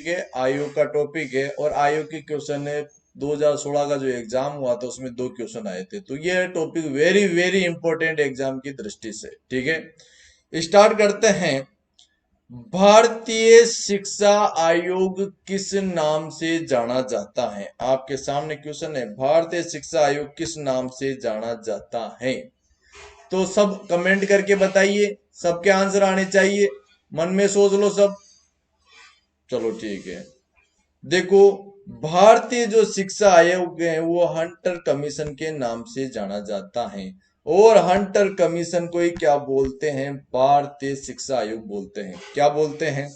Topic है, आयोग का टॉपिक है, और आयोग के क्वेश्चन है 2016 का जो एग्जाम हुआ था उसमें 2 क्वेश्चन आए थे। तो ये topic very very important exam की दृष्टि से। ठीक है, स्टार्ट करते हैं। भारतीय शिक्षा आयोग किस नाम से जाना जाता है? आपके सामने क्वेश्चन है, भारतीय शिक्षा आयोग किस नाम से जाना जाता है? तो सब कमेंट करके बताइए, सबके आंसर आने चाहिए, मन में सोच लो सब। चलो ठीक है, देखो, भारतीय जो शिक्षा आयोग है वो हंटर कमीशन के नाम से जाना जाता है, और हंटर कमीशन को ही क्या बोलते हैं? भारतीय शिक्षा आयोग बोलते हैं। क्या बोलते हैं?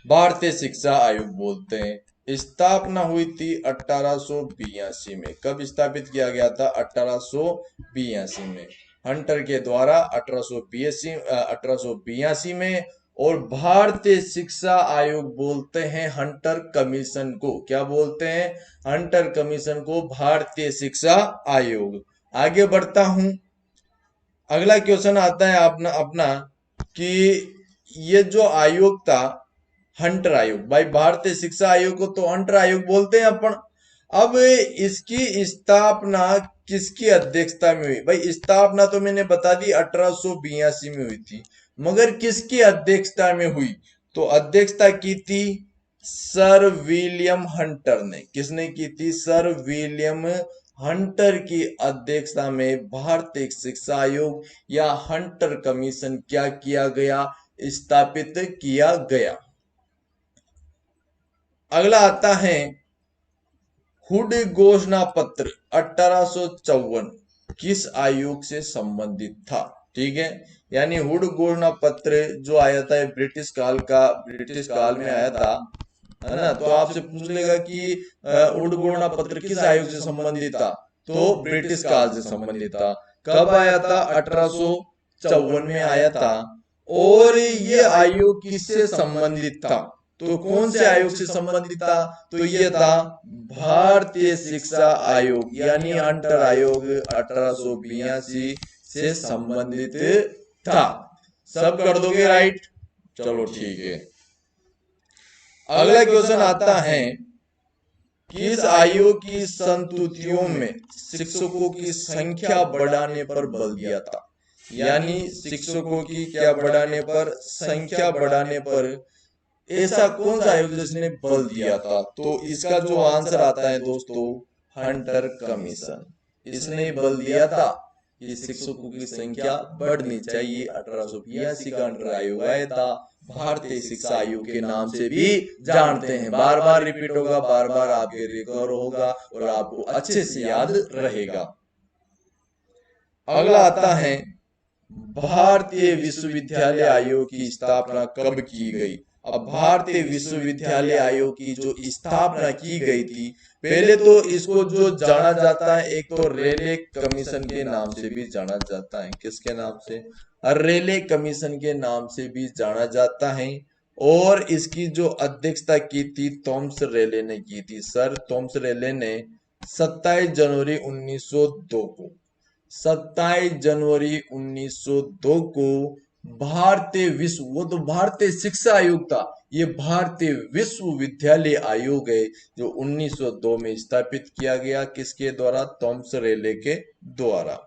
भारतीय शिक्षा आयोग बोलते हैं। स्थापना हुई थी 1882 में। कब स्थापित किया गया था? 1882 में, हंटर के द्वारा 1882 में। और भारतीय शिक्षा आयोग बोलते हैं हंटर कमीशन को। क्या बोलते हैं? हंटर कमीशन को भारतीय शिक्षा आयोग। आगे बढ़ता हूं, अगला क्वेश्चन आता है अपना अपना कि ये जो आयोग था, हंटर आयोग, भाई भारतीय शिक्षा आयोग को तो हंटर आयोग बोलते हैं अपन। अब इसकी स्थापना किसकी अध्यक्षता में हुई? भाई स्थापना तो मैंने बता दी 1882 में हुई थी, मगर किसकी अध्यक्षता में हुई? तो अध्यक्षता की थी सर विलियम हंटर ने। किसने की थी? सर विलियम हंटर की अध्यक्षता में भारतीय शिक्षा आयोग या हंटर कमीशन क्या किया गया? स्थापित किया गया। अगला आता है हुड घोषणा पत्र 1854 किस आयोग से संबंधित था? ठीक है, यानी हुड घोषणा पत्र जो आया था ब्रिटिश काल में आया था, है ना। तो आपसे पूछ लेगा कि हुड घोषणा पत्र किस आयोग से संबंधित था? तो ब्रिटिश काल से संबंधित था। कब आया था? 1854 में आया था। और ये आयोग किससे संबंधित था? तो कौन से आयोग से संबंधित था? तो ये था भारतीय शिक्षा आयोग, यानी हंटर आयोग 1882 से संबंधित था। सब कर दोगे राइट? चलो ठीक है। अगला क्वेश्चन आता है कि इस आयोग की संस्तुतियों में शिक्षकों की संख्या बढ़ाने पर बल दिया था। यानी शिक्षकों की क्या बढ़ाने पर? संख्या बढ़ाने पर ऐसा कौन सा आयोग जिसने बल दिया था? तो इसका जो आंसर आता है दोस्तों, हंटर कमीशन। इसने बल दिया था कि शिक्षकों की संख्या बढ़नी चाहिए। 1882 का हंटर आयोग आया था। भारतीय शिक्षा आयोग के नाम से भी जानते हैं। बार बार रिपीट होगा, बार बार आपके रिकवर होगा और आपको अच्छे से याद रहेगा। अगला आता है भारतीय विश्वविद्यालय आयोग की स्थापना कब की गई? अब भारतीय विश्वविद्यालय आयोग की जो स्थापना की गई थी, पहले तो इसको जो जाना जाता है, एक तो रेले कमीशन के नाम से भी जाना जाता है। किसके नाम से? रेले कमीशन के नाम से भी जाना जाता है। और इसकी जो अध्यक्षता की थी थॉमस रेले ने की थी। सर थॉमस रेले ने 27 जनवरी 1902 को 27 जनवरी 1902 को भारतीय विश्व, वो तो भारतीय शिक्षा आयोग था, ये भारतीय विश्वविद्यालय आयोग है जो 1902 में स्थापित किया गया। किसके द्वारा? थॉमस रेले के द्वारा।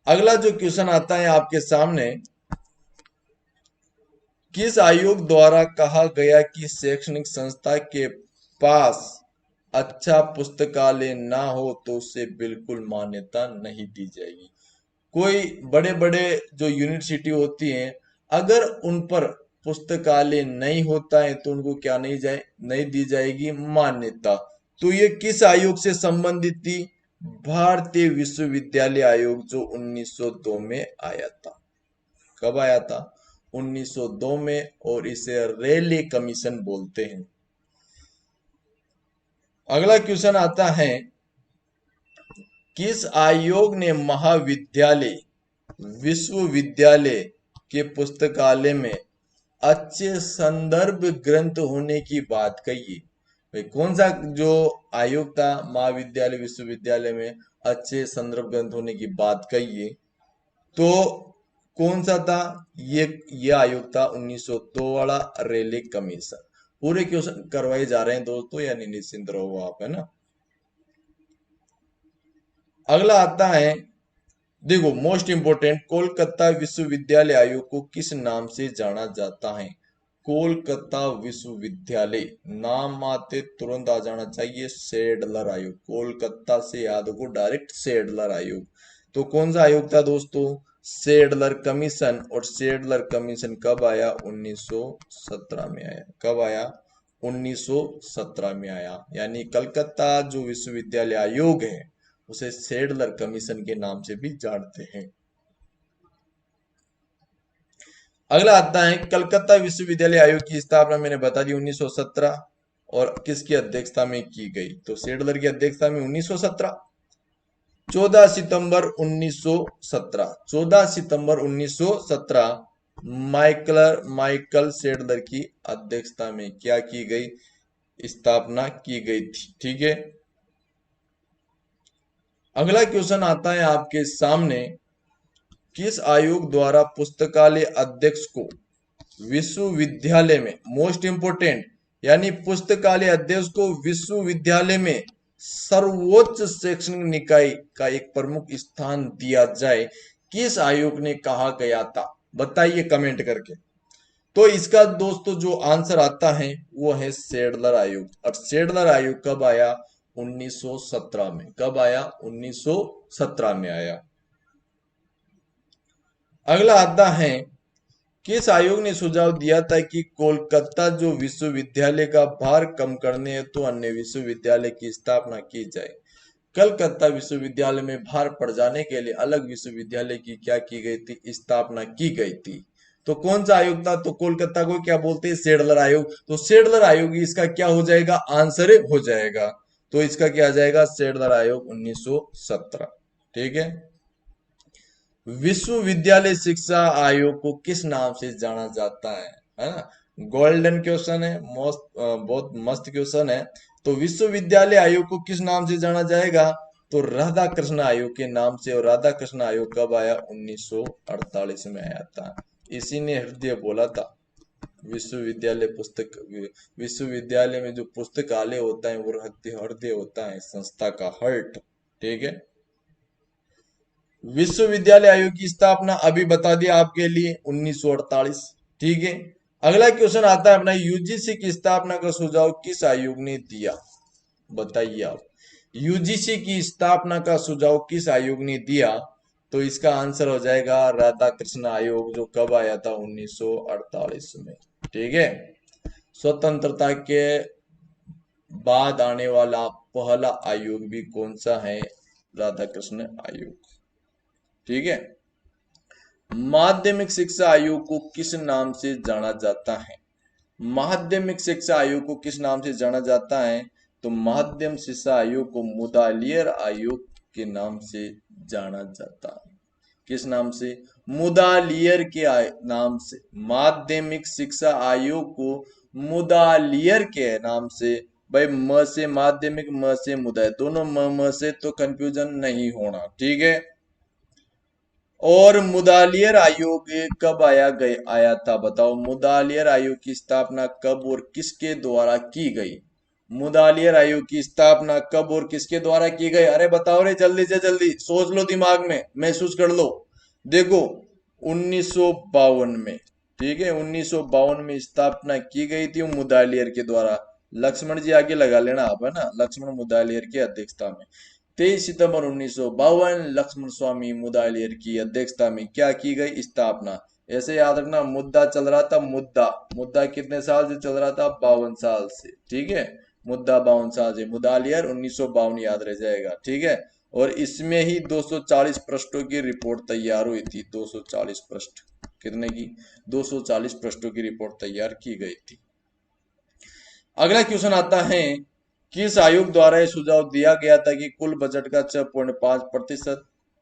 अगला जो क्वेश्चन आता है आपके सामने, किस आयोग द्वारा कहा गया कि शैक्षणिक संस्था के पास अच्छा पुस्तकालय ना हो तो उसे बिल्कुल मान्यता नहीं दी जाएगी? कोई बड़े बड़े जो यूनिवर्सिटी होती हैं, अगर उन पर पुस्तकालय नहीं होता है तो उनको क्या नहीं दी जाएगी? मान्यता। तो ये किस आयोग से संबंधित थी? भारतीय विश्वविद्यालय आयोग, जो 1902 में आया था। कब आया था? 1902 में, और इसे रेले कमीशन बोलते हैं। अगला क्वेश्चन आता है, किस आयोग ने महाविद्यालय विश्वविद्यालय के पुस्तकालय में अच्छे संदर्भ ग्रंथ होने की बात कही? भाई कौन सा जो आयोग था महाविद्यालय विश्वविद्यालय में अच्छे संदर्भ ग्रंथ होने की बात कही? तो कौन सा था? ये आयोग था 1902 वाला रेले कमीशन। पूरे क्वेश्चन करवाए जा रहे हैं दोस्तों, यानी निश्चिंत रहो आप, है ना। अगला आता है, देखो मोस्ट इंपोर्टेंट, कोलकाता विश्वविद्यालय आयोग को किस नाम से जाना जाता है। कोलकाता विश्वविद्यालय, नाम आते तुरंत आ जाना चाहिए सेडलर आयोग। कोलकाता से याद को डायरेक्ट सेडलर आयोग। तो कौन सा आयोग था दोस्तों, सेडलर कमीशन। और सेडलर कमीशन कब आया, 1917 में आया। कब आया, 1917 में आया। यानी कलकत्ता जो विश्वविद्यालय आयोग है उसे सेडलर कमीशन के नाम से भी जानते हैं। अगला आता है, कलकत्ता विश्वविद्यालय आयोग की स्थापना मैंने बता दी 1917, और किसकी अध्यक्षता में की गई, तो सेडलर की अध्यक्षता में 1917। 14 सितंबर 1917, 14 सितंबर 1917 माइकल सेडलर की अध्यक्षता में क्या की गई, स्थापना की गई थी। ठीक है। अगला क्वेश्चन आता है आपके सामने, किस आयोग द्वारा पुस्तकालय अध्यक्ष को विश्वविद्यालय में, मोस्ट इंपोर्टेंट, यानी पुस्तकालय अध्यक्ष को विश्वविद्यालय में सर्वोच्च शैक्षणिक निकाय का एक प्रमुख स्थान दिया जाए, किस आयोग ने कहा गया था, बताइए कमेंट करके। तो इसका दोस्तों जो आंसर आता है वो है सेडलर आयोग। और सेडलर आयोग कब आया, 1917 में। कब आया, 1917 में आया। अगला आता है, किस आयोग ने सुझाव दिया था कि कोलकाता जो विश्वविद्यालय का भार कम करने हेतु तो अन्य विश्वविद्यालय की स्थापना की जाए। कलकत्ता विश्वविद्यालय में भार पड़ जाने के लिए अलग विश्वविद्यालय की क्या की गई थी, स्थापना की गई थी। तो कौन सा आयोग था, तो कोलकाता को क्या बोलते हैं, सेडलर आयोग। तो सेडलर आयोग इसका क्या हो जाएगा, आंसर हो जाएगा। तो इसका क्या आ जाएगा, सेडलर आयोग 1917। ठीक है। विश्वविद्यालय शिक्षा आयोग को किस नाम से जाना जाता है ना। गोल्डन क्वेश्चन है, मस्त, बहुत मस्त क्वेश्चन है। तो विश्वविद्यालय आयोग को किस नाम से जाना जाएगा, तो राधा कृष्ण आयोग के नाम से। और राधा कृष्ण आयोग कब आया, 1948 में आया था। इसी ने हृदय बोला था। विश्वविद्यालय पुस्तक, विश्वविद्यालय में जो पुस्तकालय होता है वो हृदय होता है संस्था का, हर्ट। ठीक है। विश्वविद्यालय आयोग की स्थापना अभी बता दिया आपके लिए, 1948। ठीक है। अगला क्वेश्चन आता है अपना, यूजीसी की स्थापना का सुझाव किस आयोग ने दिया, बताइए आप। यूजीसी की स्थापना का सुझाव किस आयोग ने दिया, तो इसका आंसर हो जाएगा राधा कृष्ण आयोग, जो कब आया था, 1948 में। ठीक है। स्वतंत्रता के बाद आने वाला पहला आयोग भी कौन सा है, राधा कृष्ण आयोग। ठीक है। माध्यमिक शिक्षा आयोग को किस नाम से जाना जाता है, माध्यमिक शिक्षा आयोग को किस नाम से जाना जाता है, तो माध्यमिक शिक्षा आयोग को मुदालियर आयोग के नाम से जाना जाता है। किस नाम से, मुदालियर के नाम से। माध्यमिक शिक्षा आयोग को मुदालियर के नाम से। भाई म से माध्यमिक, म से मुदाय, दोनों म से, तो कंफ्यूजन नहीं होना। ठीक है। और मुदालियर आयोग कब आया था, बताओ। मुदालियर आयोग की स्थापना कब और किसके द्वारा की गई, मुदालियर आयोग की स्थापना कब और किसके द्वारा की गई, अरे बताओ रे, जल्दी से जल्दी सोच लो, दिमाग में महसूस कर लो। देखो 1952 में। ठीक है, 1952 में स्थापना की गई थी मुदालियर के द्वारा। लक्ष्मण जी आगे लगा लेना आप, है ना, लक्ष्मण मुदालियर की अध्यक्षता में। 23 सितंबर 1952 लक्ष्मण स्वामी मुदालियर की अध्यक्षता में क्या की गई, स्थापना। ऐसे याद रखना, मुद्दा चल रहा था, मुद्दा मुद्दा कितने साल से चल रहा था, 52 साल से। ठीक है, मुद्दा 52 साल से, मुदालियर 1952 याद रह जाएगा। ठीक है। और इसमें ही 240 पृष्ठों की रिपोर्ट तैयार हुई थी। 240 पृष्ठ, कितने की, 240 पृष्ठों की रिपोर्ट तैयार की गई थी। अगला क्वेश्चन आता है, किस आयोग द्वारा यह सुझाव दिया गया था कि कुल बजट का 6.5%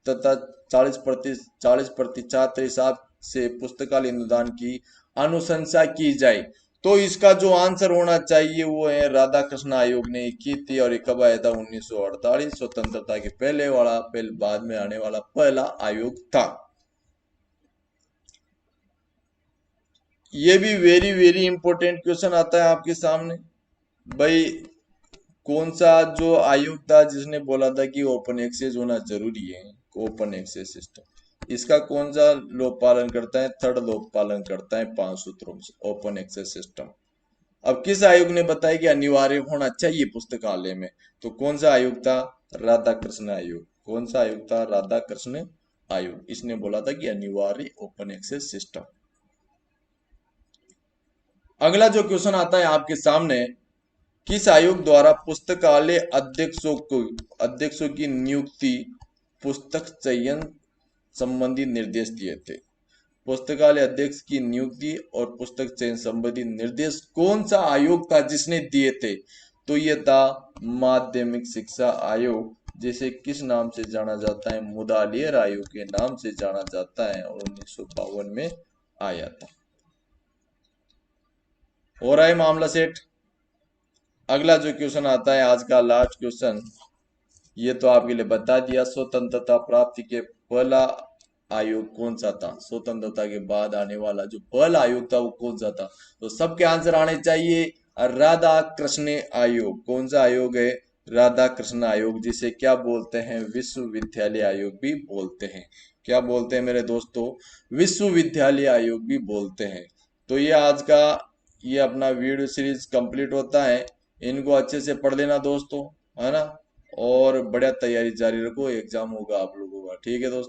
तथा 40% छात्र हिसाब से पुस्तकालय अनुदान की अनुशंसा की जाए। तो इसका जो आंसर होना चाहिए वो है राधा कृष्ण आयोग ने की थी। और ये कब आया था, 1948, स्वतंत्रता के पहले वाला, पहले बाद में आने वाला पहला आयोग था। ये भी वेरी वेरी इंपॉर्टेंट क्वेश्चन आता है आपके सामने। भाई कौन सा जो आयोग था जिसने बोला था कि ओपन एक्सेस होना जरूरी है, ओपन एक्सेस सिस्टम, इसका कौन सा लोक पालन करता है? थर्ड लोक पालन करता है 5 सूत्रों से ओपन एक्सेस सिस्टम। अब किस आयोग ने बताया कि अनिवार्य होना चाहिए पुस्तकालय में? तो कौन सा आयोग था? राधा कृष्ण आयोग। कौन सा आयोग था? राधा कृष्ण आयोग। इसने बोला था कि अनिवार्य ओपन एक्सेस सिस्टम। अगला जो क्वेश्चन आता है आपके सामने, किस आयोग द्वारा पुस्तकालय अध्यक्षों की नियुक्ति, पुस्तक चयन संबंधी निर्देश दिए थे? पुस्तकालय अध्यक्ष की नियुक्ति और पुस्तक चयन संबंधी निर्देश कौन सा आयोग था जिसने दिए थे? तो ये था माध्यमिक शिक्षा आयोग, जिसे किस नाम से जाना जाता है? मुदालियर आयोग के नाम से जाना जाता है, और 1952 में आया था। हो रहा है मामला सेट। अगला जो क्वेश्चन आता है, आज का लास्ट क्वेश्चन, ये तो आपके लिए बता दिया। स्वतंत्रता प्राप्ति के पहला आयोग कौन सा था? स्वतंत्रता के बाद आने वाला जो पहला आयोग था वो कौन सा था? तो सबके आंसर आने चाहिए। राधा कृष्ण आयोग। कौन सा आयोग है? राधा कृष्ण आयोग, जिसे क्या बोलते हैं? विश्वविद्यालय आयोग भी बोलते हैं। क्या बोलते हैं मेरे दोस्तों? विश्वविद्यालय आयोग भी बोलते हैं। तो ये आज का ये अपना वीडियो सीरीज कंप्लीट होता है। इनको अच्छे से पढ़ लेना दोस्तों, है ना? और बढ़िया तैयारी जारी रखो, एग्जाम होगा आप लोगों का। ठीक है दोस्तों।